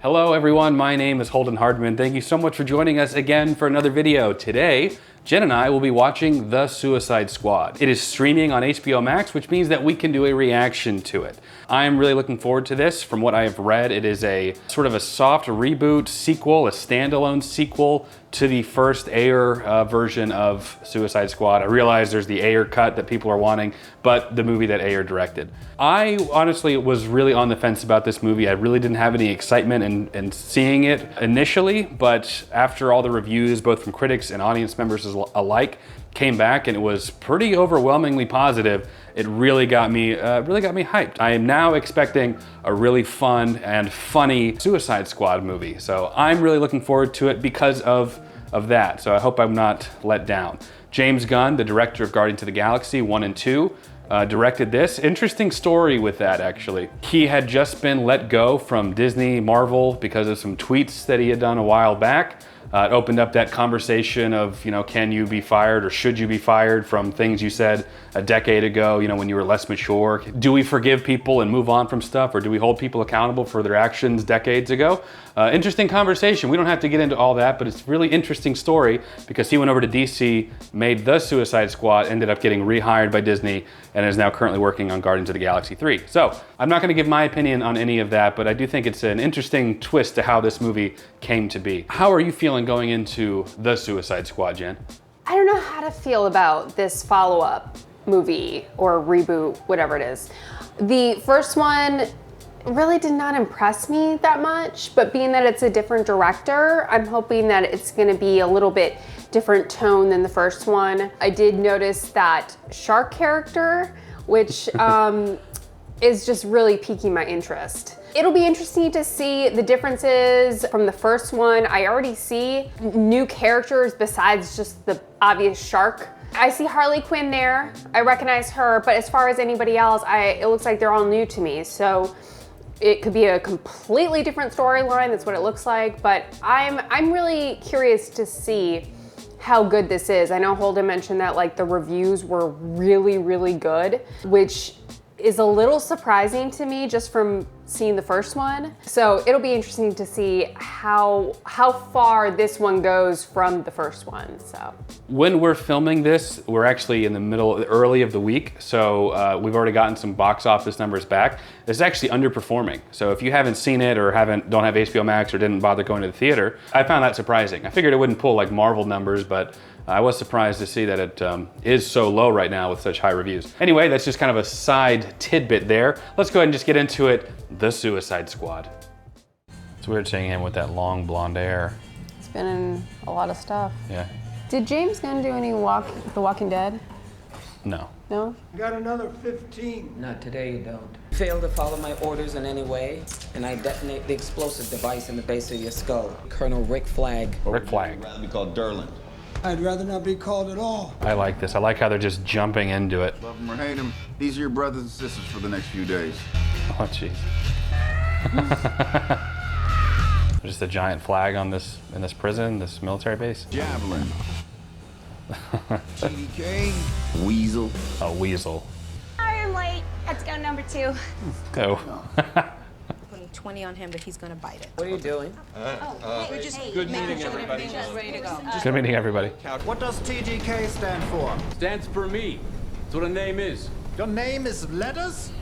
Hello everyone, my name is Holden Hardman. Thank you so much for joining us again for another video. Today, Jen and I will be watching The Suicide Squad. It is streaming on HBO Max, which means that we can do a reaction to it. I am really looking forward to this. From what I have read, it is a sort of a soft reboot sequel, a standalone sequel to the first Ayer version of Suicide Squad. I realize there's the Ayer cut that people are wanting, but the movie that Ayer directed. I honestly was really on the fence about this movie. I really didn't have any excitement in seeing it initially, but after all the reviews, both from critics and audience members alike, came back and it was pretty overwhelmingly positive. It really got me hyped. I am now expecting a really fun and funny Suicide Squad movie. So I'm really looking forward to it because of that. So I hope I'm not let down. James Gunn, the director of Guardians of the Galaxy 1 and 2, directed this. Interesting story with that, actually. He had just been let go from Disney Marvel because of some tweets that he had done a while back. It opened up that conversation of, can you be fired or should you be fired from things you said a decade ago, when you were less mature? Do we forgive people and move on from stuff, or do we hold people accountable for their actions decades ago? Interesting conversation. We don't have to get into all that, but it's a really interesting story because he went over to DC, made The Suicide Squad, ended up getting rehired by Disney, and is now currently working on Guardians of the Galaxy 3. So I'm not gonna give my opinion on any of that, but I do think it's an interesting twist to how this movie came to be. How are you feeling going into The Suicide Squad, Jen? I don't know how to feel about this follow-up movie or reboot, whatever it is. The first one really did not impress me that much, but being that it's a different director, I'm hoping that it's gonna be a little bit different tone than the first one. I did notice that shark character, which is just really piquing my interest. It'll be interesting to see the differences from the first one. I already see new characters besides just the obvious shark. I see Harley Quinn there. I recognize her, but as far as anybody else, it looks like they're all new to me. So it could be a completely different storyline. That's what it looks like. But I'm really curious to see how good this is. I know Holden mentioned that the reviews were really, really good, which is a little surprising to me just from seeing the first one. So it'll be interesting to see how far this one goes from the first one, so. When we're filming this, we're actually in the early of the week, so we've already gotten some box office numbers back. It's actually underperforming. So if you haven't seen it or don't have HBO Max or didn't bother going to the theater, I found that surprising. I figured it wouldn't pull like Marvel numbers, but I was surprised to see that it is so low right now with such high reviews. Anyway, that's just kind of a side tidbit there. Let's go ahead and just get into it. The Suicide Squad. It's weird seeing him with that long blonde hair. It's been in a lot of stuff. Yeah. Did James Gunn do any The Walking Dead? No. No? Got another 15. Not today, you don't. Fail to follow my orders in any way, and I detonate the explosive device in the base of your skull. Colonel Rick Flag. Rick Flag. I'd rather be called Derlin. I'd rather not be called at all. I like this. I like how they're just jumping into it. Love them or hate them, these are your brothers and sisters for the next few days. Oh, jeez. Just a giant flag on in this prison, this military base. Javelin. GDK. Weasel. A weasel. I am late. Let's go number 2. Go. Putting 20 on him, but he's gonna bite it. What are you doing? Good meeting everybody. Just ready to go. Good meeting everybody. What does TGK stand for? Stands for me. That's what a name is. Your name is letters?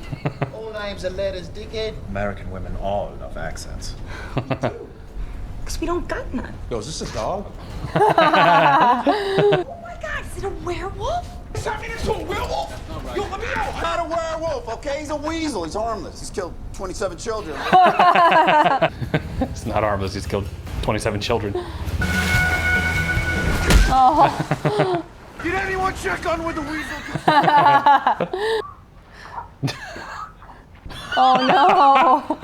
All names are letters, dickhead. American women all love accents. Because we don't got none. Yo, is this a dog? Oh my God, is it a werewolf? Turn me into a werewolf? Yo, let me know. Not a werewolf, okay? He's a weasel. He's harmless. He's killed 27 children. It's not harmless. He's killed 27 children. Oh. Did anyone check on where the weasel? Oh no!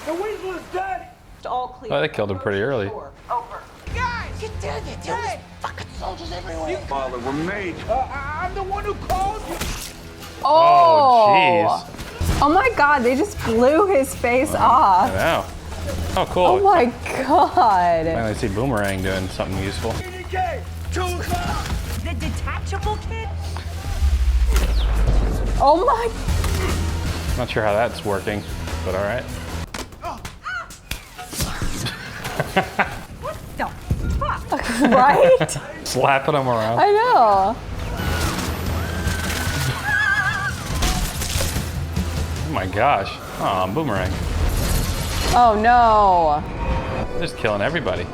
The weasel is dead. It's all clear. Oh, they killed him pretty early. Over. Guys, You did it. There was fucking soldiers everywhere. Father, we're made. I'm the one who called you. Oh, jeez. Oh my God, they just blew his face off. I know. Oh, cool. Oh my God. Finally see Boomerang doing something useful. TGK, 2 o'clock. The detachable kid? Oh my. Not sure how that's working, but all right. What the fuck? Right? Slapping them around. I know. Oh my gosh. Oh, boomerang. Oh no. They're just killing everybody.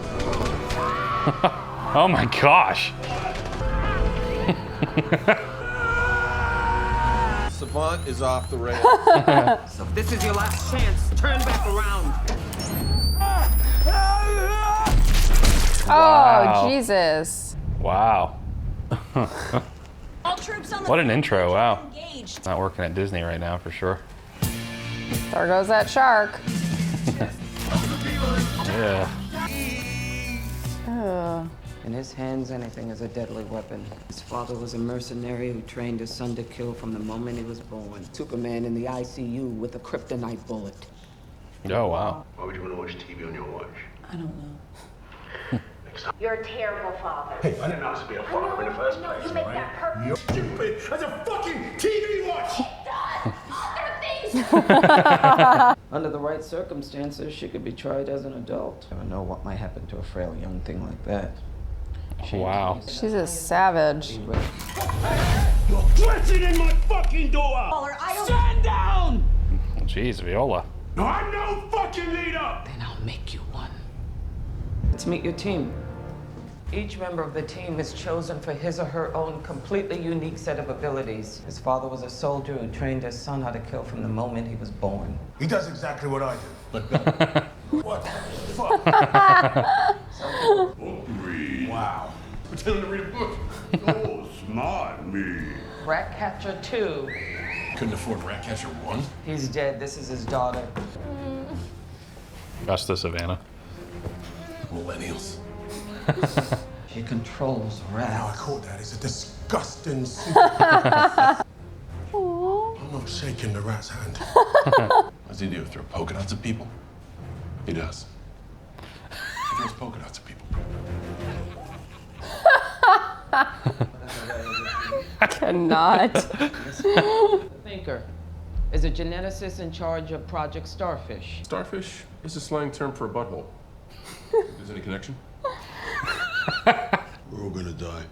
Oh my gosh. Savant is off the rails. So if this is your last chance, turn back around. Wow. Oh, Jesus. Wow. All troops on the What an intro, wow. engaged. Not working at Disney right now for sure. There goes that shark. Yeah. Ugh. In his hands, anything is a deadly weapon. His father was a mercenary who trained his son to kill from the moment he was born. Superman in the ICU with a kryptonite bullet. Oh, wow. Why would you want to watch TV on your watch? I don't know. You're a terrible father. Hey, I didn't ask to be a father in the first place. You make that perfect. You're stupid as a fucking TV watch! There are things. Under the right circumstances, she could be tried as an adult. Never know what might happen to a frail young thing like that. Wow. She's a savage. You're dressing in my fucking door! Caller, Stand down! Jeez, Viola. I'm no fucking leader! Then I'll make you one. Let's meet your team. Each member of the team is chosen for his or her own completely unique set of abilities. His father was a soldier who trained his son how to kill from the moment he was born. He does exactly what I do, but what the fuck? Wow. Pretending to read a book. Oh, smart me. Ratcatcher 2. Couldn't afford Ratcatcher 1? He's dead. This is his daughter. Justice, Savannah. Millennials. She controls Now I rats. caught that. It's a disgusting secret. I'm not shaking the rat's hand. What does he do? Throw polka dots at people? He does. He throws polka dots at people. Cannot. The Thinker is a geneticist in charge of Project Starfish. Starfish is a slang term for a butthole. Is there any connection? We're all gonna die.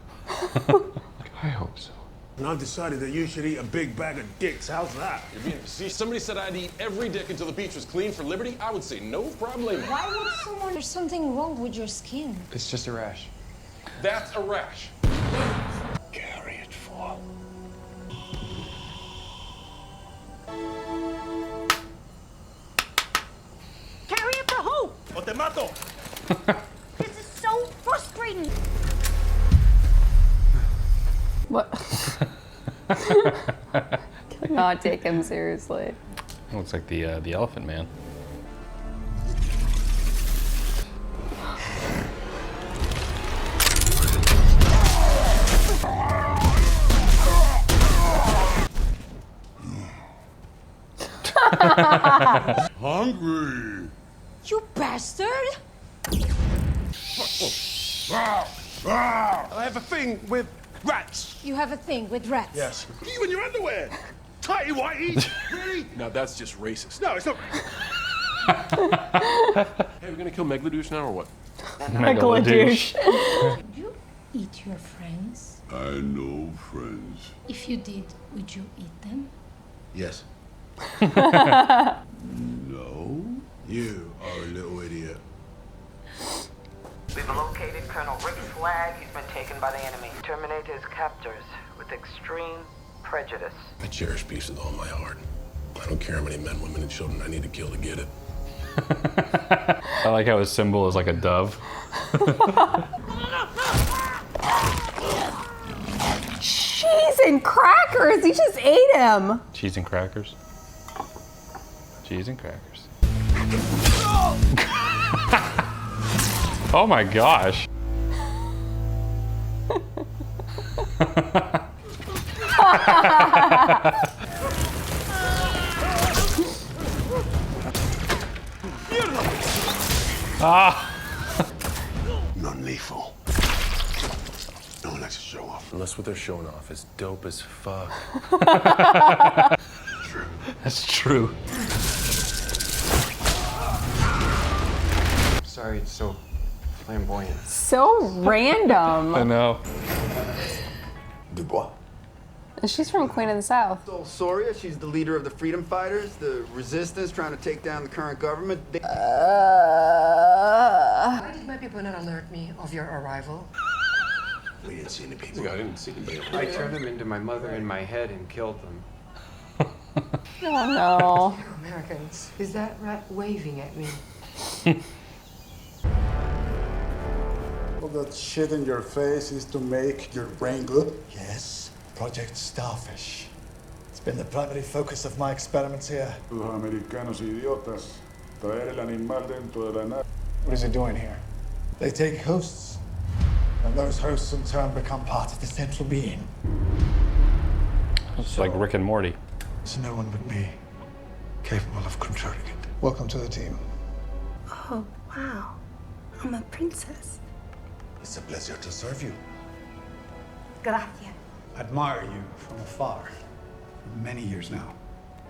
I hope so. And I've decided that you should eat a big bag of dicks. How's that? See, somebody said I'd eat every dick until the beach was clean for liberty. I would say no problem. Why would someone... There's something wrong with your skin. It's just a rash. That's a rash. Carry it for. Carry it for who? O te mato! This is so frustrating. What? Cannot take him seriously. Looks like the Elephant Man. Hungry! You bastard! I have a thing with rats. You have a thing with rats. Yes. You in your underwear. Tighty whitey. Really? Now that's just racist. No, it's not. Hey, we're gonna kill Megladouche now or what? Megalodouche. Would you eat your friends? I know friends. If you did, would you eat them? Yes. No. You are a little idiot. We've located Colonel Rick's flag. He's been taken by the enemy. Terminate his captors with extreme prejudice. I cherish peace with all my heart. I don't care how many men, women, and children I need to kill to get it. I like how his symbol is like a dove. Cheese and crackers. He just ate him. Cheese and crackers. Cheese and crackers. Oh my gosh. Non-lethal. No one likes to show off. Unless what they're showing off is dope as fuck. True. That's true. Sorry, it's so flamboyant. So random. I know. Dubois. And she's from Queen of the South. So Soria, she's the leader of the freedom fighters, the resistance trying to take down the current government. Why did my people not alert me of your arrival? We didn't see any people. I didn't see anybody. I turned them into my mother in my head and killed them. Oh no. You Americans, is that rat waving at me? All that shit in your face is to make your brain good? Yes, Project Starfish. It's been the primary focus of my experiments here. Los americanos idiotas. Traer el animal dentro de la nave. What is it doing here? They take hosts, and those hosts in turn become part of the central being. It's like Rick and Morty. So no one but me capable of controlling it. Welcome to the team. Oh, wow. I'm a princess. It's a pleasure to serve you. Gracias. I admire you from afar for many years now.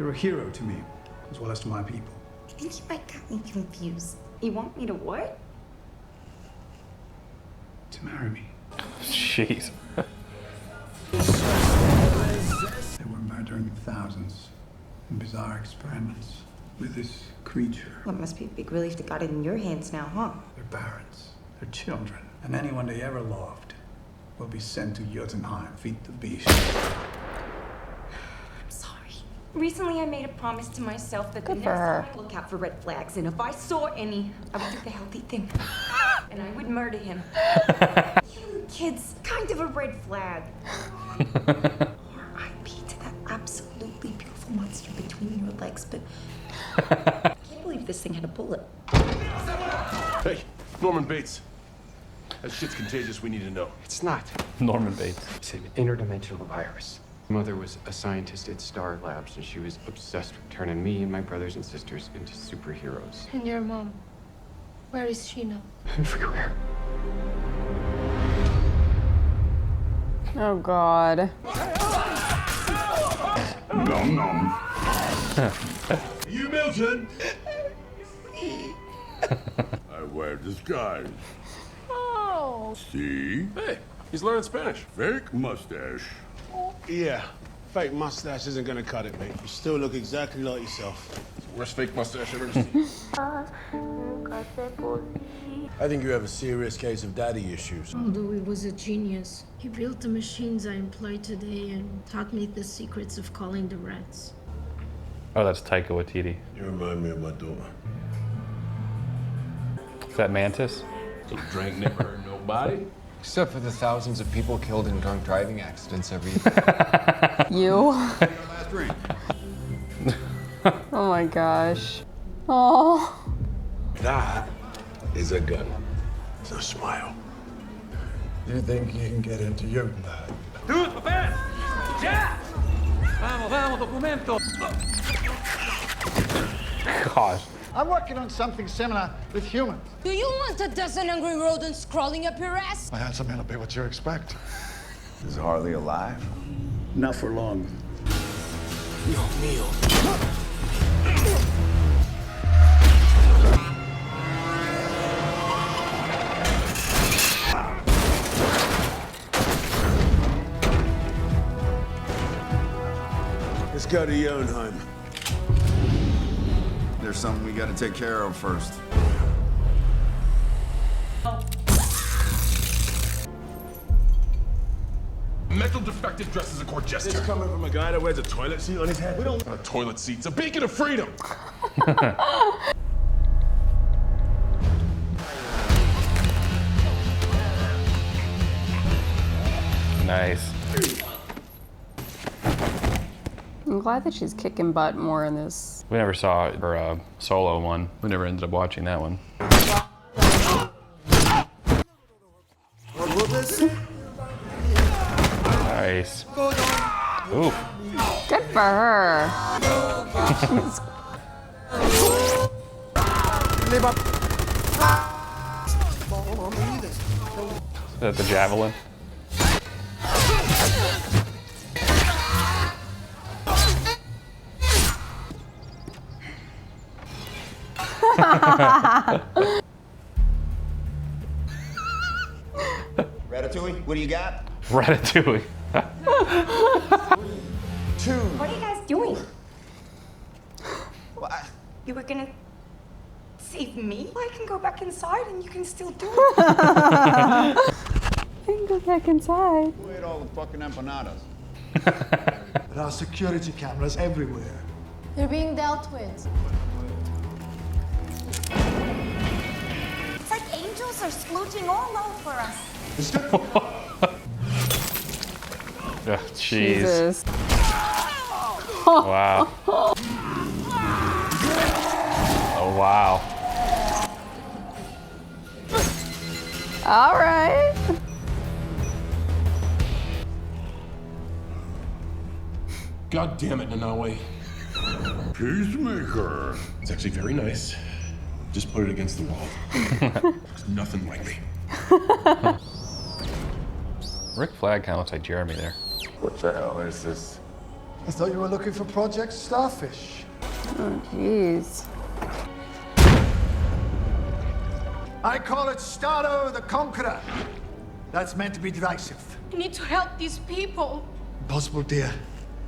You're a hero to me, as well as to my people. I think you might got me confused. You want me to what? To marry me. Jeez. They were murdering thousands in bizarre experiments with this creature. Well, it must be a big relief to got it in your hands now, huh? Their parents, their children, and anyone they ever loved will be sent to Jotunheim, feed the beast. I'm sorry. Recently, I made a promise to myself that the next time I look out for red flags, and if I saw any, I would do the healthy thing. And I would murder him. You kids, kind of a red flag. R.I.P. to that absolutely beautiful monster between your legs, but I can't believe this thing had a bullet. Hey, Norman Bates. That shit's contagious. We need to know. It's not. Norman Bates. It's an interdimensional virus. Mother was a scientist at Star Labs, and she was obsessed with turning me and my brothers and sisters into superheroes. And your mom, where is she now? Everywhere. Oh God. Nom nom. You Milton? I wear disguise. Oh. See? Hey, he's learning Spanish. Fake mustache. Yeah, fake mustache isn't gonna cut it, mate. You still look exactly like yourself. Worst fake mustache I've ever seen. I think you have a serious case of daddy issues. Although he was a genius, he built the machines I employ today and taught me the secrets of calling the rats. Oh, that's Taika Waititi. You remind me of my daughter. Is that Mantis? Little drink never hurt nobody. Except for the thousands of people killed in drunk driving accidents every year. You? Last drink. Oh my gosh. Oh. That is a gun. So smile. You think you can get into Jotunheim? ¡Dude, papel! ¡Ya! ¡Vamos, vamos, documento! Gosh. I'm working on something similar with humans. Do you want a dozen angry rodents crawling up your ass? My handsome man will be what you expect. Is Harley alive? Not for long. Dios mío. Let's go to Jotunheim. There's something we gotta take care of first. Mental defective dressed as a court jester. This coming from a guy that wears a toilet seat on his head? We don't. A toilet seat's a beacon of freedom. Nice. I'm glad that she's kicking butt more in this. We never saw her solo one. We never ended up watching that one. Nice. Ooh. Good for her. Is that the javelin? Ratatouille, what do you got? Ratatouille. 2. What are you guys doing? Well, You were gonna save me? Well, I can go back inside and you can still do it. I can go back inside. Who ate all the fucking empanadas? There are security cameras everywhere. They're being dealt with. It's like angels are splooching all over us. Oh, jeez. Jesus. Wow. Oh, wow. All right. God damn it, Nanawe. Peacemaker. It's actually very nice. Just put it against the wall. Looks nothing like me. Rick Flag kind of looks like Jeremy there. What the hell is this? I thought you were looking for Project Starfish. Oh, jeez. I call it Starro the Conqueror. That's meant to be divisive. I need to help these people. Impossible, dear.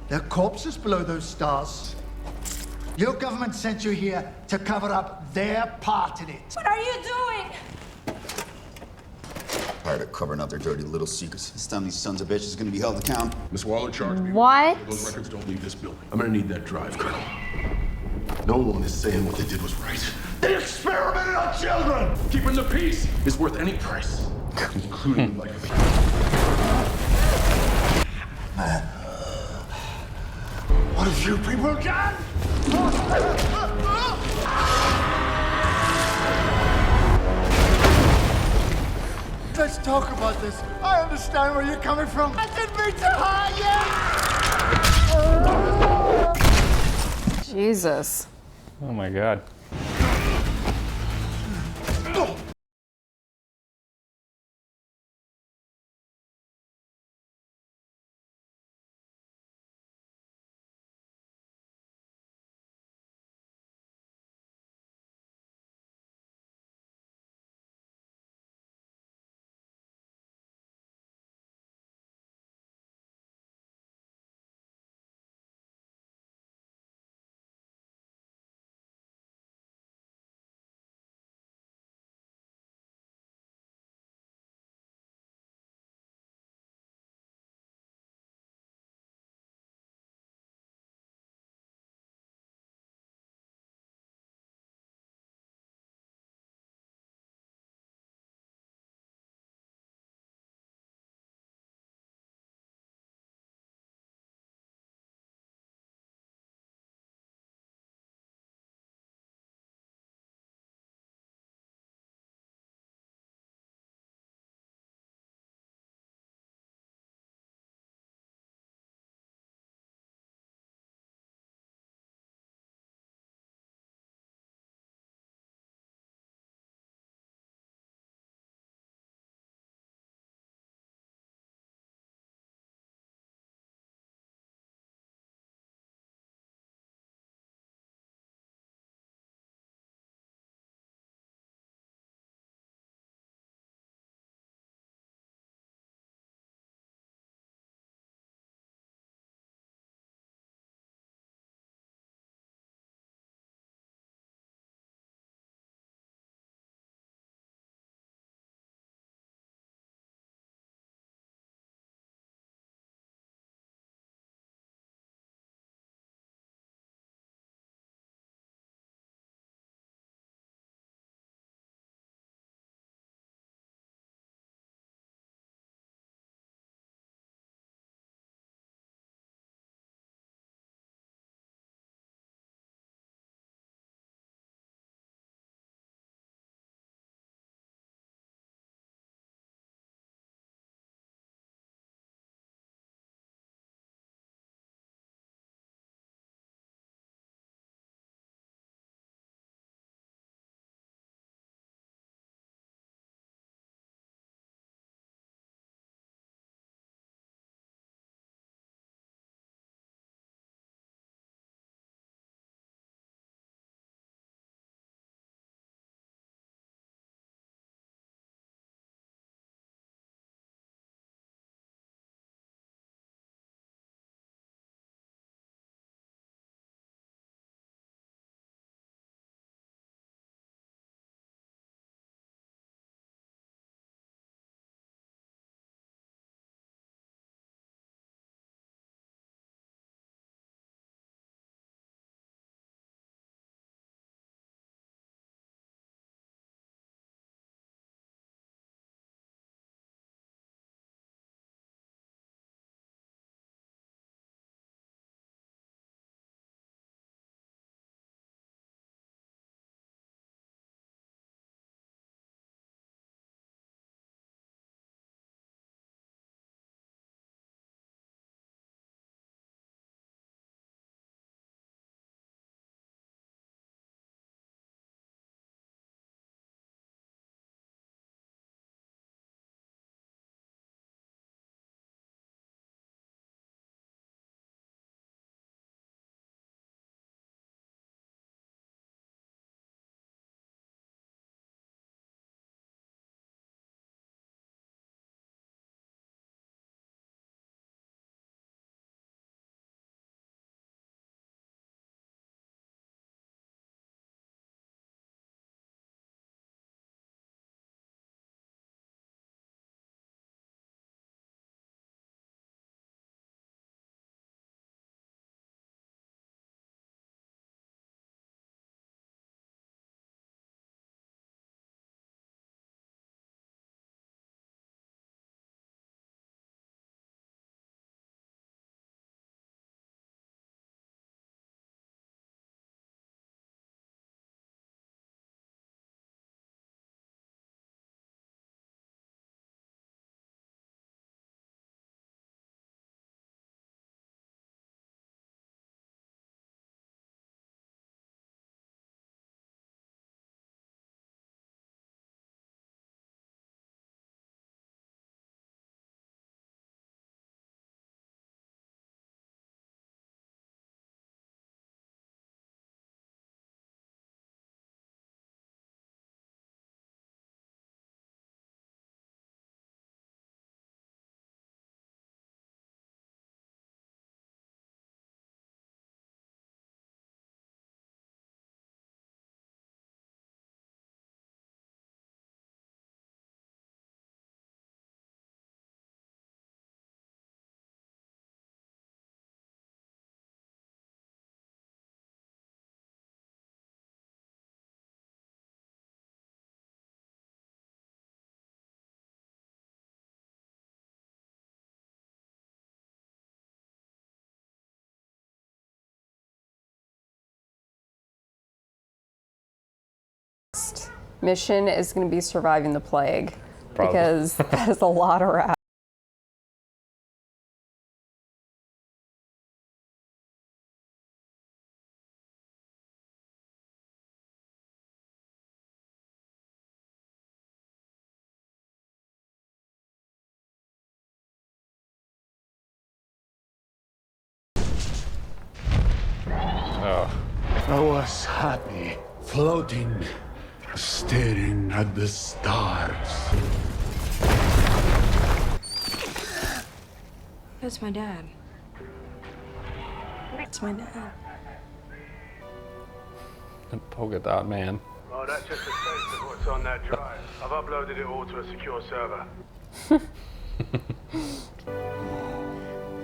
There are corpses below those stars. Your government sent you here to cover up their part in it. What are you doing? Tired of covering up their dirty little secrets. This time these sons of bitches are gonna be held to account. Miss Waller charged me. What? Those records don't leave this building. I'm gonna need that drive, Colonel. No one is saying what they did was right. They experimented on children! Keeping the peace is worth any price, including the life of people. What have you people done? Let's talk about this. I understand where you're coming from. I didn't mean to hurt you! Jesus. Oh my God. mission is going to be surviving the plague. Probably. Because that is a lot of rats. I was happy, floating, staring at the stars. That's my dad. That's my dad. The polka dot man. Oh, that's just a taste of what's on that drive. I've uploaded it all to a secure server.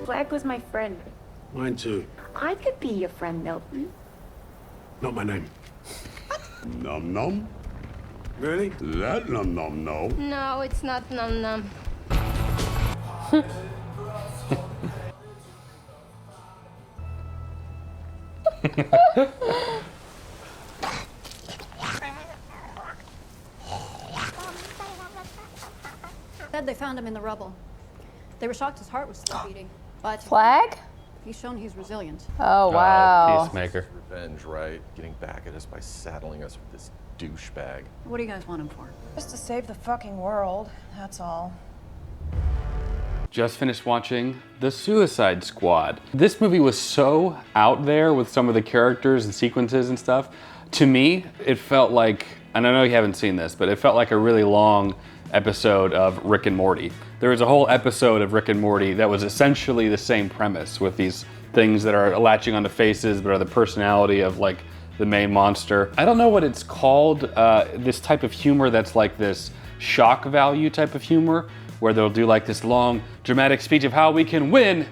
Flag was my friend. Mine too. I could be your friend, Milton. Not my name. Nom nom? Really? That nom nom no. No, it's not num num. Said they found him in the rubble. They were shocked his heart was still beating, but Flag? he's shown he's resilient. Oh, wow. Peacemaker. Revenge, right? Getting back at us by saddling us with this douchebag. What do you guys want him for? Just to save the fucking world, that's all. Just finished watching The Suicide Squad. This movie was so out there with some of the characters and sequences and stuff. To me, it felt like, and I know you haven't seen this, but it felt like a really long episode of Rick and Morty. There was a whole episode of Rick and Morty that was essentially the same premise with these things that are latching onto faces but are the personality of like the main monster. I don't know what it's called, this type of humor that's like this shock value type of humor where they'll do like this long dramatic speech of how we can win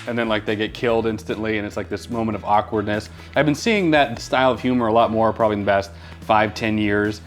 and then like they get killed instantly and it's like this moment of awkwardness. I've been seeing that style of humor a lot more probably in the past 5-10 years.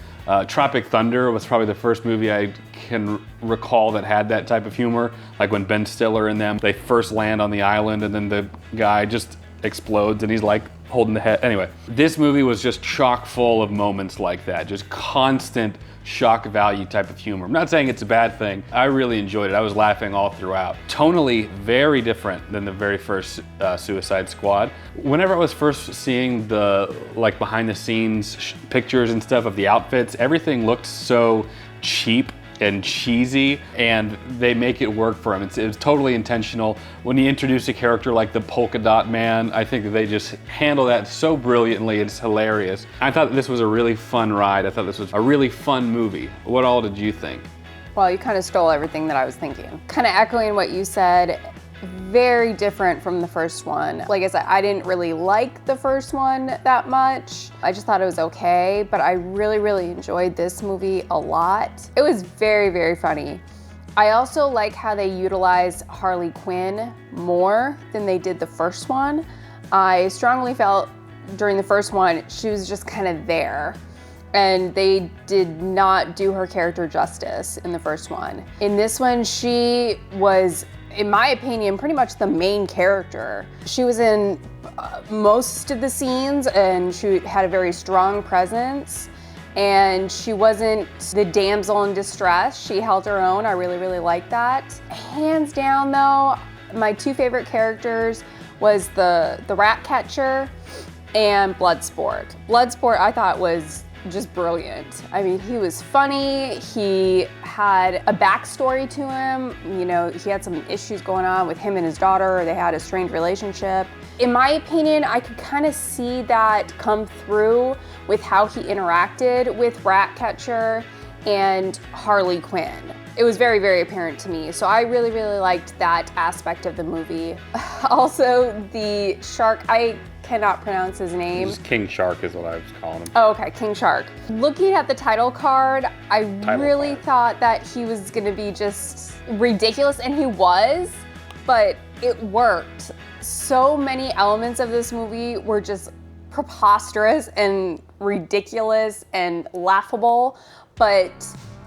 Tropic Thunder was probably the first movie I can recall that had that type of humor. Like when Ben Stiller and them, they first land on the island and then the guy just explodes and he's like holding the head. Anyway, this movie was just chock full of moments like that, just constant shock value type of humor. I'm not saying it's a bad thing. I really enjoyed it. I was laughing all throughout. Tonally, very different than the very first Suicide Squad. Whenever I was first seeing the like behind the scenes pictures and stuff of the outfits, everything looked so cheap and cheesy, and they make it work for him. It was totally intentional. When you introduce a character like the Polka Dot Man, I think that they just handle that so brilliantly. It's hilarious. I thought this was a really fun ride. I thought this was a really fun movie. What all did you think? Well, you kind of stole everything that I was thinking. Kind of echoing what you said, very different from the first one. Like I said, I didn't really like the first one that much. I just thought it was okay, but I really, really enjoyed this movie a lot. It was very, very funny. I also like how they utilized Harley Quinn more than they did the first one. I strongly felt during the first one, she was just kind of there. And they did not do her character justice in the first one. In this one, she was, in my opinion, pretty much the main character. She was in most of the scenes and she had a very strong presence. And she wasn't the damsel in distress. She held her own. I really, really liked that. Hands down though, my two favorite characters was the rat catcher and Bloodsport. Bloodsport I thought was just brilliant. I mean, he was funny. He had a backstory to him. You know, he had some issues going on with him and his daughter. They had a strained relationship. In my opinion, I could kind of see that come through with how he interacted with Ratcatcher and Harley Quinn. It was very, very apparent to me. So I really, really liked that aspect of the movie. Also, the shark, I cannot pronounce his name. Just King Shark is what I was calling him. Oh, okay, King Shark. Looking at the title card, I really thought that he was gonna be just ridiculous, and he was, but it worked. So many elements of this movie were just preposterous and ridiculous and laughable, but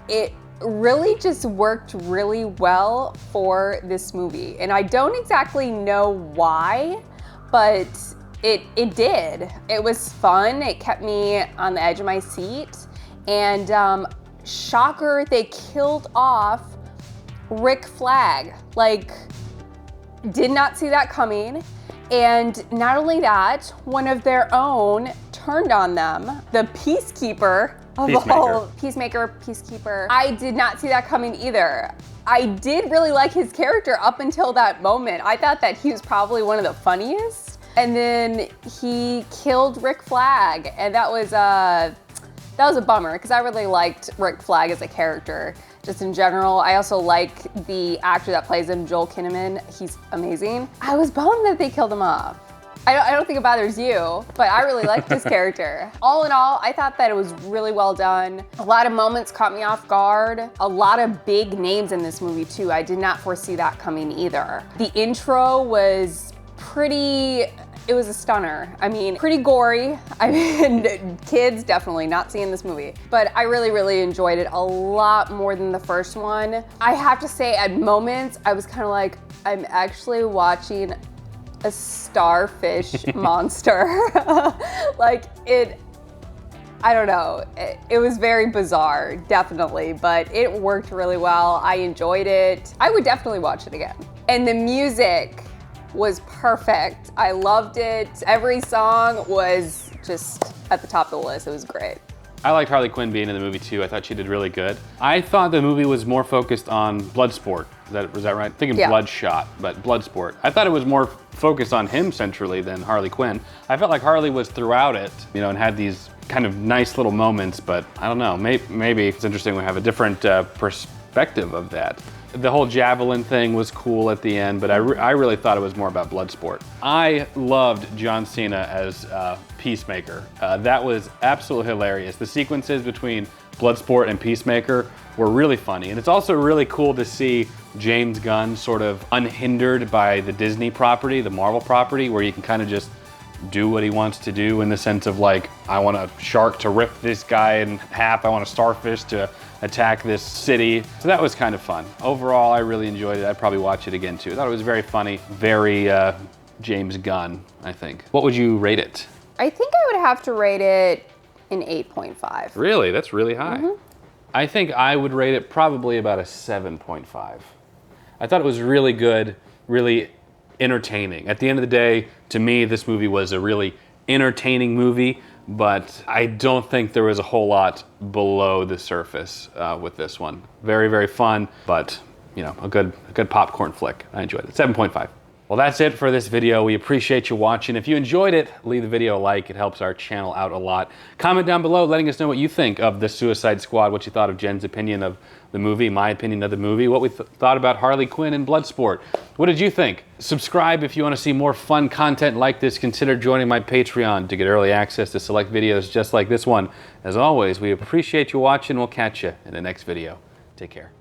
it really just worked really well for this movie. And I don't exactly know why, but it did. It was fun. It kept me on the edge of my seat. And shocker, they killed off Rick Flag. Like, did not see that coming. And not only that, one of their own turned on them, the peacekeeper of all, peacekeeper. I did not see that coming either. I did really like his character up until that moment. I thought that he was probably one of the funniest. And then he killed Rick Flag, and that was a bummer because I really liked Rick Flag as a character. Just in general, I also like the actor that plays him, Joel Kinnaman. He's amazing. I was bummed that they killed him off. I don't think it bothers you, but I really liked his character. All in all, I thought that it was really well done. A lot of moments caught me off guard. A lot of big names in this movie too. I did not foresee that coming either. The intro was it was a stunner. I mean, pretty gory. I mean, kids definitely not seeing this movie. But I really, really enjoyed it a lot more than the first one. I have to say, at moments, I was kind of like, I'm actually watching a starfish monster. Like, I don't know. It was very bizarre, definitely, but it worked really well. I enjoyed it. I would definitely watch it again. And the music was perfect. I loved it. Every song was just at the top of the list. It was great. I liked Harley Quinn being in the movie too. I thought she did really good. I thought the movie was more focused on Bloodsport. Was that right? I'm thinking Bloodshot, but Bloodsport. I thought it was more focused on him centrally than Harley Quinn. I felt like Harley was throughout it, you know, and had these kind of nice little moments, but I don't know, maybe it's interesting we have a different perspective of that. The whole javelin thing was cool at the end, but I really thought it was more about Bloodsport. I loved John Cena as Peacemaker. That was absolutely hilarious. The sequences between Bloodsport and Peacemaker were really funny. And it's also really cool to see James Gunn sort of unhindered by the Disney property, the Marvel property, where he can kind of just do what he wants to do in the sense of like, I want a shark to rip this guy in half, I want a starfish to attack this city. So that was kind of fun. Overall, I really enjoyed it. I'd probably watch it again too. I thought it was very funny, very James Gunn, I think. What would you rate it? I think I would have to rate it an 8.5. Really? That's really high. Mm-hmm. I think I would rate it probably about a 7.5. I thought it was really good, really entertaining. At the end of the day, to me, this movie was a really entertaining movie, but I don't think there was a whole lot below the surface with this one. Very, very fun, but you know, a good popcorn flick. I enjoyed it. 7.5. Well, that's it for this video. We appreciate you watching. If you enjoyed it, leave the video a like. It helps our channel out a lot. Comment down below letting us know what you think of the Suicide Squad, what you thought of Jen's opinion of the movie, my opinion of the movie, what we thought about Harley Quinn and Bloodsport. What did you think? Subscribe if you want to see more fun content like this. Consider joining my Patreon to get early access to select videos just like this one. As always, we appreciate you watching. We'll catch you in the next video. Take care.